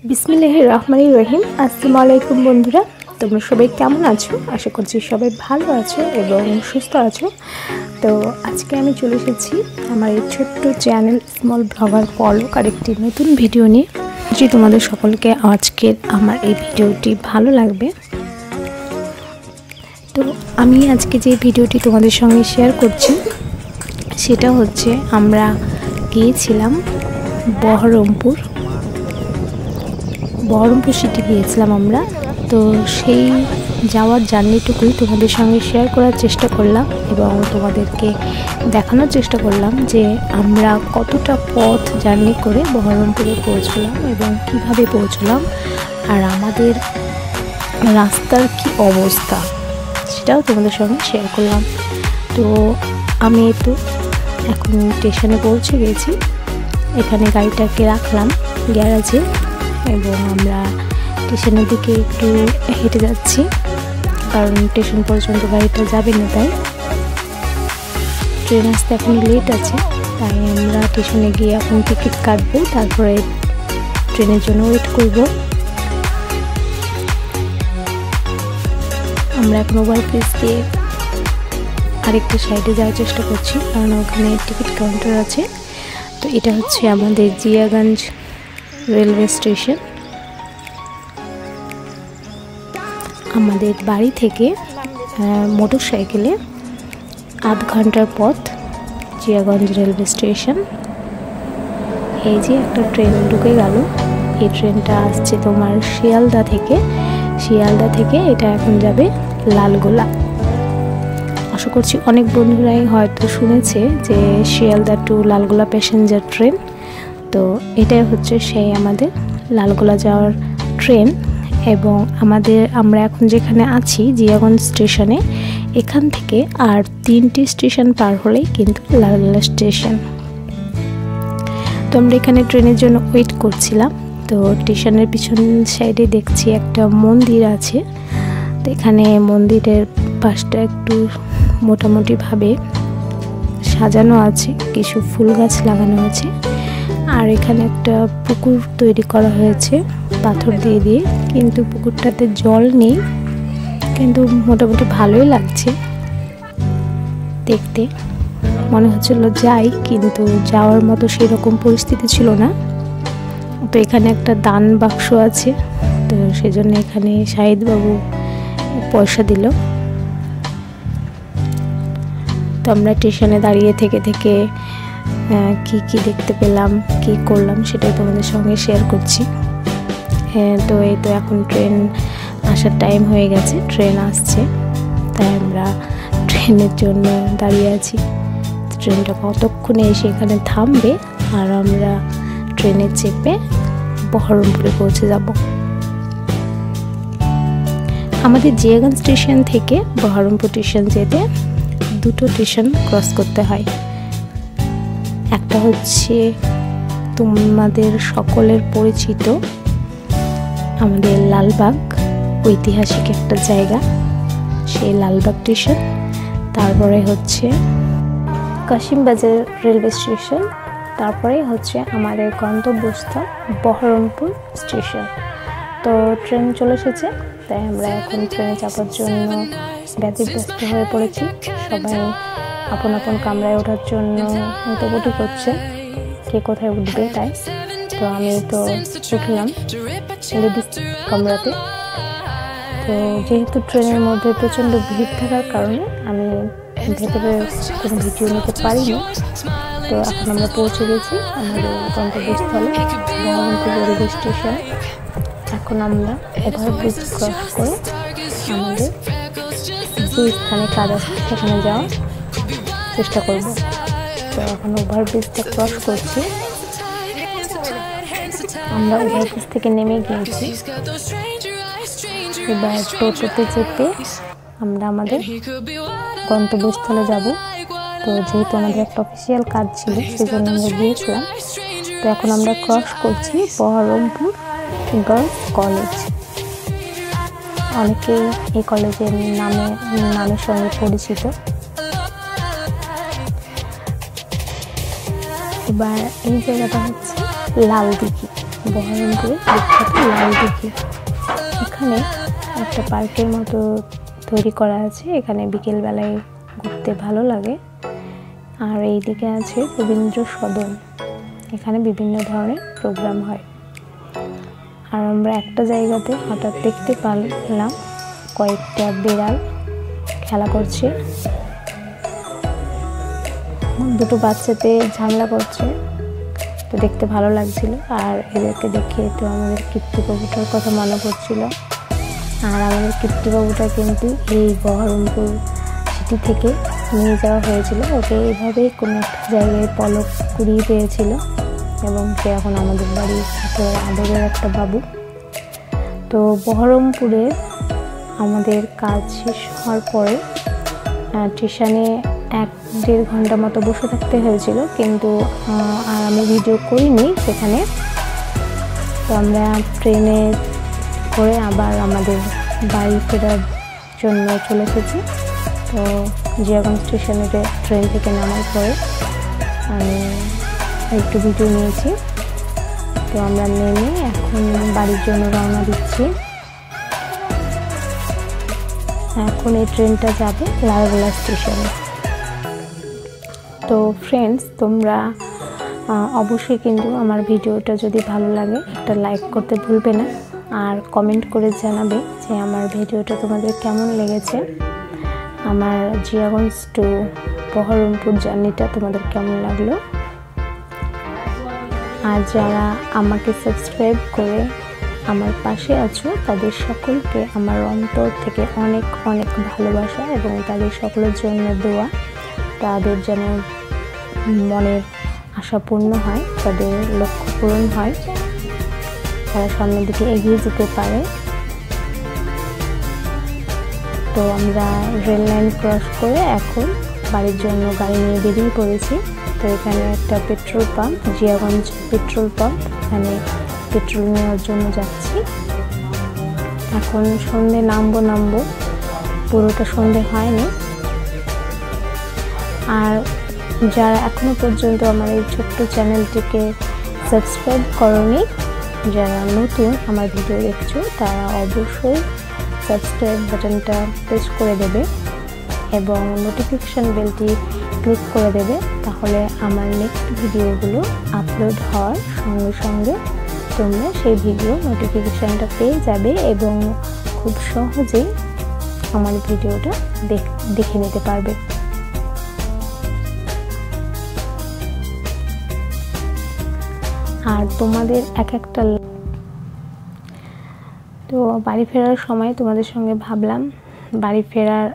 বিসমিল্লাহির রহমানির রহিম। আসসালামু আলাইকুম বন্ধুরা, তোমরা সবাই কেমন আছো? আশা করছি সবাই ভালো আছো এবং সুস্থ আছো। তো আজকে আমি চলে এসেছি আমার এই ছোট্ট চ্যানেল স্মল ব্লগার পলক আরেকটি নতুন ভিডিও নিয়ে। যে তোমাদের সকলকে আজকের আমার এই ভিডিওটি ভালো লাগবে। তো আমি আজকে যে ভিডিওটি তোমাদের সঙ্গে শেয়ার করছি সেটা হচ্ছে আমরা গিয়েছিলাম বহরমপুর সিটি গিয়েছিলাম আমরা। তো সেই যাওয়ার জার্নিটুকুই তোমাদের সঙ্গে শেয়ার করার চেষ্টা করলাম এবং তোমাদেরকে দেখানোর চেষ্টা করলাম যে আমরা কতটা পথ জার্নি করে বহরমপুরে পৌঁছলাম এবং কিভাবে পৌঁছলাম আর আমাদের রাস্তার কি অবস্থা সেটাও তোমাদের সঙ্গে শেয়ার করলাম। তো আমি তো এখন স্টেশনে পৌঁছে গেছি। এখানে গাড়িটাকে রাখলাম গ্যারাজে এবং আমরা স্টেশনের দিকে একটু হেঁটে যাচ্ছি, কারণ স্টেশন পর্যন্ত গাড়িটা যাবে না, তাই ট্রেন আসতে এখন লেট আছে। তাই আমরা স্টেশনে গিয়ে এখন টিকিট কাটবো, তারপরে ট্রেনের জন্য ওয়েট করব। আমরা এখন ওভারব্রিজ দিয়ে আরেকটা সাইডে যাওয়ার চেষ্টা করছি, কারণ ওখানে টিকিট কাউন্টার আছে। তো এটা হচ্ছে আমাদের জিয়াগঞ্জ রেলওয়ে স্টেশন। আমাদের বাড়ি থেকে মোটর সাইকেলে আধ ঘন্টার পথ জিয়াগঞ্জ রেলওয়ে স্টেশন। এই যে একটা ট্রেন ঢুকে গেল, এই ট্রেনটা আসছে তোমার শিয়ালদা থেকে এটা এখন যাবে লালগোলা। আশা করছি অনেক বন্ধুরাই হয়তো শুনেছে যে Sealdah to Lalgola passenger train. তো এটাই হচ্ছে সেই আমাদের লালগোলা যাওয়ার ট্রেন। এবং আমরা এখন যেখানে আছি জিয়াগঞ্জ স্টেশনে, এখান থেকে আর 3টি স্টেশন পার হলেই কিন্তু লালগোলা স্টেশন। তো আমরা এখানে ট্রেনের জন্য ওয়েট করছিলাম। তো স্টেশনের পিছন সাইডে দেখছি একটা মন্দির আছে। তো এখানে মন্দিরের পাশটা একটু মোটামুটিভাবে সাজানো আছে, কিছু ফুল গাছ লাগানো আছে। আর এখানে একটা পুকুর তৈরি করা হয়েছে পাথর দিয়ে, কিন্তু পুকুরটাতে জল নেই, কিন্তু মোটামুটি ভালোই লাগছে দেখতে। মনে হচ্ছিল যাই, কিন্তু যাওয়ার মতো সেরকম পরিস্থিতি ছিল না। তো এখানে একটা দান বাক্স আছে, তো সেজন্য এখানে শাহিদবাবু পয়সা দিল। তো আমরা স্টেশনে দাঁড়িয়ে থেকে কি দেখতে পেলাম, কি করলাম সেটাই তোমাদের সঙ্গে শেয়ার করছি। তো এই তো এখন ট্রেন আসার টাইম হয়ে গেছে, ট্রেন আসছে, তাই আমরা ট্রেনের জন্য দাঁড়িয়ে আছি। ট্রেনটা কতক্ষণে এসে এখানে থামবে আর আমরা ট্রেনে চেপে বহরমপুরে পৌঁছে যাব। আমাদের জিয়াগঞ্জ স্টেশন থেকে বহরমপুর স্টেশন যেতে 2টো স্টেশন ক্রস করতে হয়। একটা হচ্ছে তোমাদের সকলের পরিচিত আমাদের লালবাগ, ঐতিহাসিক একটা জায়গা, সেই লালবাগ স্টেশন। তারপরে হচ্ছে কাশিমবাজার রেলওয়ে স্টেশন। তারপরে হচ্ছে আমাদের গন্তব্যস্থল বহরমপুর স্টেশন। তো ট্রেন চলে এসেছে, তাই আমরা এখন ট্রেনে চাপার জন্য ব্যতিব্যস্ত হয়ে পড়েছি। সবাই আপন আপন কামরায় ওঠার জন্য মোটামুটি করছে, কে কোথায় উঠবে তাই। তো আমি তো উঠলাম লেডিস কামরাতে। তো যেহেতু ট্রেনের মধ্যে প্রচণ্ড ভিড় থাকার কারণে আমি ভেতরে কোনো ভিডিও নিতে পারিনি। তো এখন আমরা পৌঁছে গেছি আমাদের গন্তব্যস্থলে বহরমপুর রেলওয়ে স্টেশন। এখন আমরা ওভারব্রিজ ক্রস করে আমাদের যে স্থানে কাজ আছে সেখানে যাওয়ার চেষ্টা করব। তো এখন ওভারব্রিজটা ক্রস করছি। আমরা ওভারব্রিজ থেকে নেমে গিয়েছি। এবার টোটোতে চেপে আমরা আমাদের গন্তব্যস্থলে যাব। তো যেহেতু আমাদের একটা অফিসিয়াল কাজ ছিল সেজন্য আমরা গিয়েছিলাম। তো এখন আমরা ক্রস করছি বহরমপুর গার্লস কলেজ। অনেকেই এই কলেজের নামের সঙ্গে পরিচিত। এবার এই জায়গাটা হচ্ছে লালদিঘি। বহরমপুরে বিখ্যাত লালদিঘি। এখানে একটা পার্কের মতো তৈরি করা আছে, এখানে বিকেলবেলায় ঘুরতে ভালো লাগে। আর এইদিকে আছে রবীন্দ্র সদন, এখানে বিভিন্ন ধরনের প্রোগ্রাম হয়। আর আমরা একটা জায়গাতে হঠাৎ দেখতে পেলাম কয়েকটা বিড়াল খেলা করছে, দুটো বাচ্চাতে ঝামেলা করছে, তো দেখতে ভালো লাগছিল। আর এদেরকে দেখে তো আমাদের কীর্তিবাবুটার কথা মনে পড়ছিল। আর আমাদের কীর্তিবাবুটা কিন্তু এই বহরমপুর সিটি থেকে নিয়ে যাওয়া হয়েছিল, ওকে এইভাবেই কোনো একটা জায়গায় পলক কুড়িয়ে পেয়েছিল এবং সে এখন আমাদের বাড়ির আদরের একটা বাবু। তো বহরমপুরে আমাদের কাজ শেষ হওয়ার পরে স্টেশনে 1-1.5 ঘন্টা মতো বসে থাকতে হয়েছিল, কিন্তু আর আমি ভিডিও করিনি সেখানে। তো আমরা ট্রেনে করে আবার আমাদের বাড়ি ফেরার জন্য চলে এসেছি। তো জিয়াগঞ্জ স্টেশনে ট্রেন থেকে নামার পরে আমি একটু ভিডিও নিয়েছি। তো আমরা নেমে এখন বাড়ির জন্য রওনা দিচ্ছি। এখন এই ট্রেনটা যাবে লালগোলা স্টেশনে। তো ফ্রেন্ডস, তোমরা অবশ্যই কিন্তু আমার ভিডিওটা যদি ভালো লাগে একটা লাইক করতে ভুলবে না, আর কমেন্ট করে জানাবে যে আমার ভিডিওটা তোমাদের কেমন লেগেছে, আমার জিয়াগঞ্জ টু বহরমপুর জার্নিটা তোমাদের কেমন লাগলো। আর যারা আমাকে সাবস্ক্রাইব করে আমার পাশে আছো তাদের সকলকে আমার অন্তর থেকে অনেক অনেক ভালোবাসা এবং তাদের সকলের জন্য দোয়া, তাদের যেন মনের আশা পূর্ণ হয়, তাদের লক্ষ্য পূরণ হয়, তারা সামনের দিকে এগিয়ে যেতে পারে। তো আমরা রেল লাইন ক্রস করে এখন বাড়ির জন্য গাড়ি নিয়ে বেরিয়ে পড়েছি। তো এখানে একটা petrol pump, Jiaganj petrol pump, এখানে পেট্রোল নেওয়ার জন্য যাচ্ছি। এখন সন্ধে নামবো, পুরোটা সন্ধে হয়নি। আর যারা এখনো পর্যন্ত আমার এই ছোট্ট চ্যানেলটিকে সাবস্ক্রাইব করোনি, যারা নতুন আমার ভিডিও দেখছো, তারা অবশ্যই সাবস্ক্রাইব বাটনটা প্রেস করে দেবে এবং নোটিফিকেশান বেলটি ক্লিক করে দেবে, তাহলে আমার নেক্সট ভিডিওগুলো আপলোড হওয়ার সঙ্গে সঙ্গে তোমরা সেই ভিডিও নোটিফিকেশানটা পেয়ে যাবে এবং খুব সহজেই আমার ভিডিওটা দেখে নিতে পারবে। আর তোমাদের একটা তো বাড়ি ফেরার সময় তোমাদের সঙ্গে ভাবলাম বাড়ি ফেরার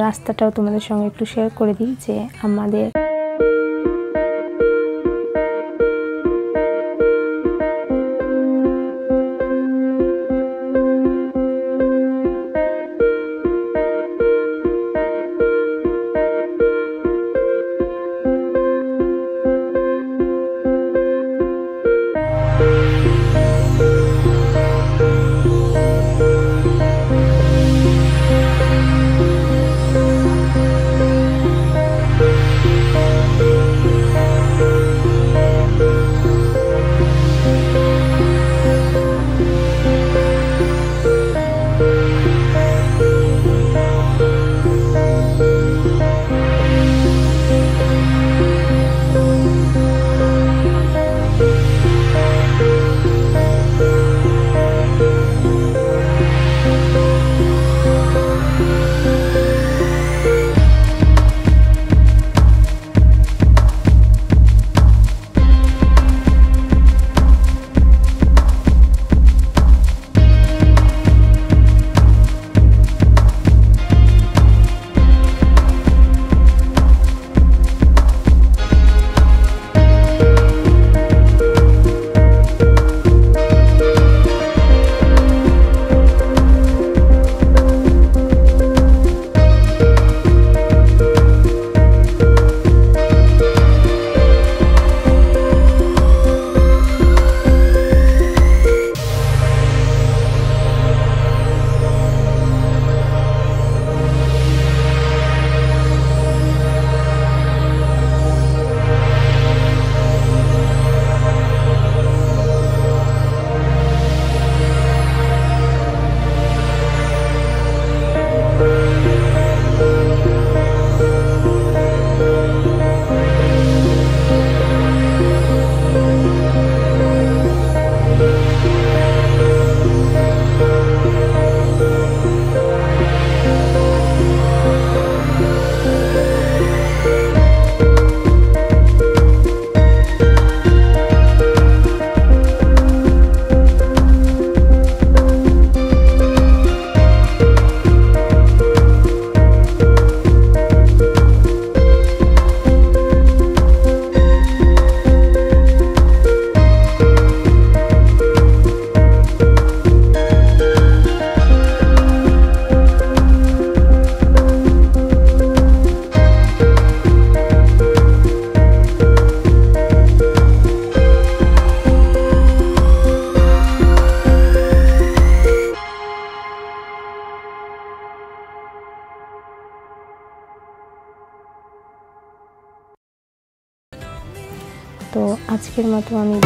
রাস্তাটাও তোমাদের সঙ্গে একটু শেয়ার করে দিই, যে আমাদের তো আজকের মতো আমি